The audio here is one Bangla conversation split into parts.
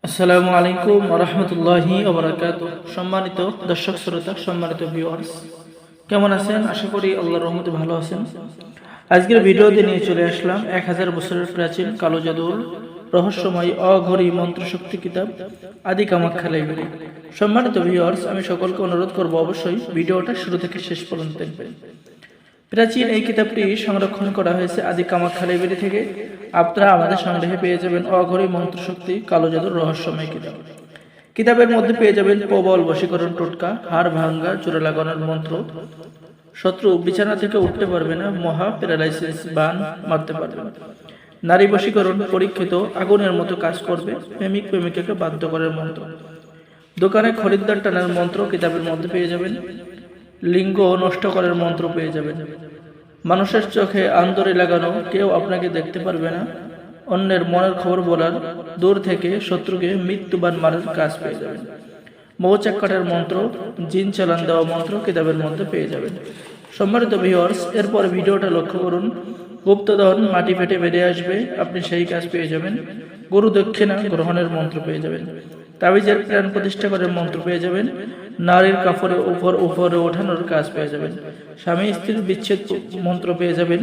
আসসালামু আলাইকুম ওয়া রাহমাতুল্লাহি ওয়া বারাকাতুহু। সম্মানিত দর্শক শ্রোতা, সম্মানিত ভিউয়ার্স, কেমন আছেন? আশা করি আল্লাহর রহমতে ভালো আছেন। আজকের ভিডিওতে নিয়ে চলে আসলাম 1000 বছরের প্রাচীন কালো জাদুর রহস্যময় অঘরী মন্ত্রশক্তি কিতাব আদি কামাখ্যা লাইব্রেরি। সম্মানিত ভিউয়ার্স, আমি সকলকে অনুরোধ করব অবশ্যই ভিডিওটা শুরু থেকে শেষ পর্যন্ত দেখবেন। প্রাচীন এই কিতাবটি সংরক্ষণ করা হয়েছে আদি কামাখ্যা লাইব্রেরি থেকে। আপনারা আমাদের সংগ্রহে পেয়ে যাবেন অঘরী মন্ত্রশক্তি কালো জাদুর রহস্যময় কিতাব। কিতাবের মধ্যে পেয়ে যাবেন প্রবল বশীকরণ টোটকা, হাড় ভাঙ্গা, চূড়া লাগানোর মন্ত্র, শত্রু বিছানা থেকে উঠতে পারবে না, মহা প্যারালাইসিস বান মারতে পারবে না, নারী বশীকরণ পরীক্ষিত আগুনের মতো কাজ করবে, প্রেমিক প্রেমিকাকে বাধ্য করার মন্ত্র, দোকানে খরিদ্দার টানার মন্ত্র কিতাবের মধ্যে পেয়ে যাবেন, লিঙ্গ নষ্ট করার মন্ত্র পেয়ে যাবেন, মানুষের চোখে আন্দরে লাগানো, কেউ আপনাকে দেখতে পারবে না, অন্যের মনের খবর বলার, দূর থেকে শত্রুকে মৃত্যুবান মারার কাজ পেয়ে যাবেন, মৌচাক কাটার মন্ত্র, জিন চালান দেওয়া মন্ত্র কিতাবের মধ্যে পেয়ে যাবেন। সম্মানিত ভিউয়ার্স, এরপর ভিডিওটা লক্ষ্য করুন। গুপ্তধন মাটি ফেটে বেরিয়ে আসবে, আপনি সেই কাজ পেয়ে যাবেন। গুরু দক্ষিণা গ্রহণের মন্ত্র পেয়ে যাবেন। তাবিজের প্রাণ প্রতিষ্ঠা করার মন্ত্র পেয়ে যাবেন। নারীর কাপড়ে উপরে ওঠানোর কাজ পেয়ে যাবেন। স্বামী স্ত্রীর বিচ্ছেদ মন্ত্র পেয়ে যাবেন।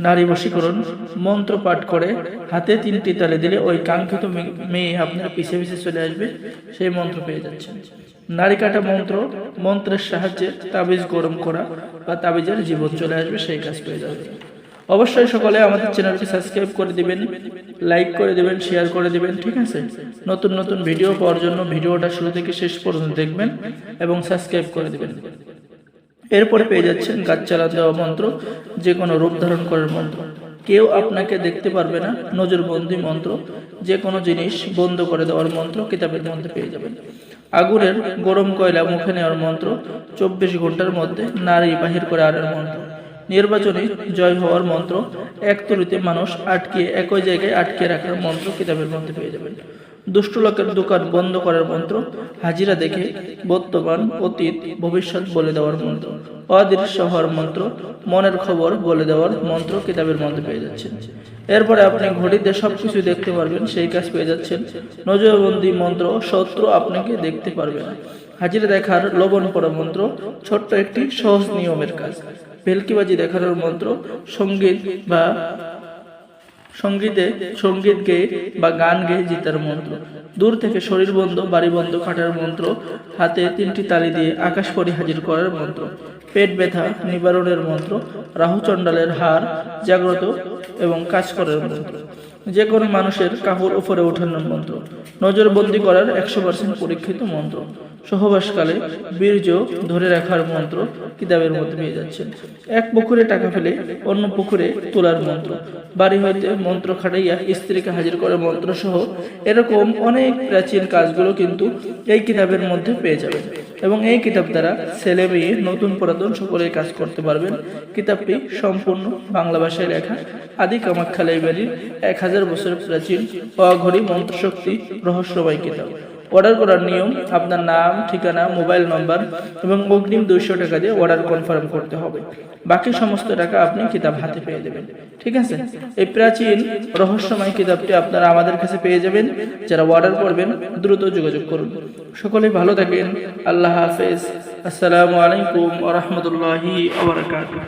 নারী বশীকরণ মন্ত্র পাঠ করে হাতে 3টি তালে দিলে ওই কাঙ্ক্ষিত মেয়ে আপনার পিছে পিছে চলে আসবে, সেই মন্ত্র পেয়ে যাচ্ছেন। নারী কাটা মন্ত্র, মন্ত্রের সাহায্যে তাবিজ গরম করা বা তাবিজের জীবন চলে আসবে, সেই কাজ পেয়ে যাবেন। অবশ্যই সকলে আমাদের চ্যানেলটি সাবস্ক্রাইব করে দিবেন, লাইক করে দিবেন, শেয়ার করে দিবেন, ঠিক আছে? নতুন নতুন ভিডিও পাওয়ার জন্য ভিডিওটা শুরু থেকে শেষ পর্যন্ত দেখবেন এবং সাবস্ক্রাইব করে দিবেন। এরপরে পেয়ে যাচ্ছেন গাছ চালা দেওয়া মন্ত্র, যে কোনো রূপ ধারণ করার মন্ত্র, কেউ আপনাকে দেখতে পারবে না, নজরবন্দি মন্ত্র, যে কোনো জিনিস বন্ধ করে দেওয়ার মন্ত্র কিতাবের মধ্যে পেয়ে যাবেন। আগুনের গরম কয়লা মুখে নেওয়ার মন্ত্র, 24 ঘন্টার মধ্যে নারী বাহির করে আনার মন্ত্র, নির্বাচনে জয় হওয়ার মন্ত্র, এক তরিতে মানুষ একই জায়গায় আটকে রাখার মন্ত্র কিতাবের মধ্যে পেয়ে যাবেন। দুষ্ট লোকের দোকান বন্ধ করার মন্ত্র, হাজিরা দেখে বর্তমান অতীত ভবিষ্যৎ বলে দেওয়ার মন্ত্র, অদৃশ্য হওয়ার মন্ত্র, মনের খবর বলে দেওয়ার মন্ত্র কিতাবের মধ্যে পেয়ে যাচ্ছেন। এরপরে আপনি ঘড়িতে সবকিছু দেখতে পারবেন, সেই কাজ পেয়ে যাচ্ছেন। নজরবন্দি মন্ত্র, শত্রু আপনাকে দেখতে পারবে না। হাজিরা দেখার লবণ পড়া মন্ত্র, ছোট্ট একটি সহজ নিয়মের কাজ। ভেলকিবাজি দেখানোর মন্ত্র, সঙ্গীত গেয়ে বা গান গেয়ে জিতার মন্ত্র, দূর থেকে শরীর বন্ধ বাড়ি বন্ধ কাটার মন্ত্র, হাতে 3টি তালি দিয়ে আকাশ পরি হাজির করার মন্ত্র, পেট ব্যথা নিবারণের মন্ত্র, রাহু চণ্ডালের হার জাগ্রত এবং কাজ করার মন্ত্র, যে কোনো মানুষের কাপড় উপরে ওঠানোর মন্ত্র, নজরবন্দি করার 100% পরীক্ষিত মন্ত্র, সহবাসকালে বীর্য ধরে রাখার মন্ত্র কিতাবের মধ্যে পেয়ে যাচ্ছেন। এক পুকুরে টাকা ফেলে অন্য পুকুরে তোলার মন্ত্র, বাড়ি হইতে মন্ত্র খাটাইয়া স্ত্রীকে হাজির করার মন্ত্র সহ এরকম অনেক প্রাচীন কাজগুলো কিন্তু এই কিতাবের মধ্যে পেয়ে যাবেন এবং এই কিতাব দ্বারা ছেলে মেয়ে নতুন পুরাতন সকলেই কাজ করতে পারবেন। কিতাবটি সম্পূর্ণ বাংলা ভাষায় লেখা আদি কামাখ্যা লাইব্রেরির 1000 বছরের প্রাচীন অঘরী মন্ত্রশক্তি রহস্যময় কিতাব। অর্ডার করার নিয়ম, আপনার নাম, ঠিকানা, মোবাইল নম্বর এবং অগ্রিম 200 টাকা দিয়ে অর্ডার কনফার্ম করতে হবে। বাকি সমস্ত টাকা আপনি কিতাব হাতে পেয়ে যাবেন, ঠিক আছে? এই প্রাচীন রহস্যময় কিতাবটি আপনারা আমাদের কাছে পেয়ে যাবেন। যারা অর্ডার করবেন দ্রুত যোগাযোগ করুন। সকলেই ভালো থাকেন। আল্লাহ হাফেজ। আসসালামু আলাইকুম ওয়া রাহমাতুল্লাহি ওয়া বারাকাতুহু।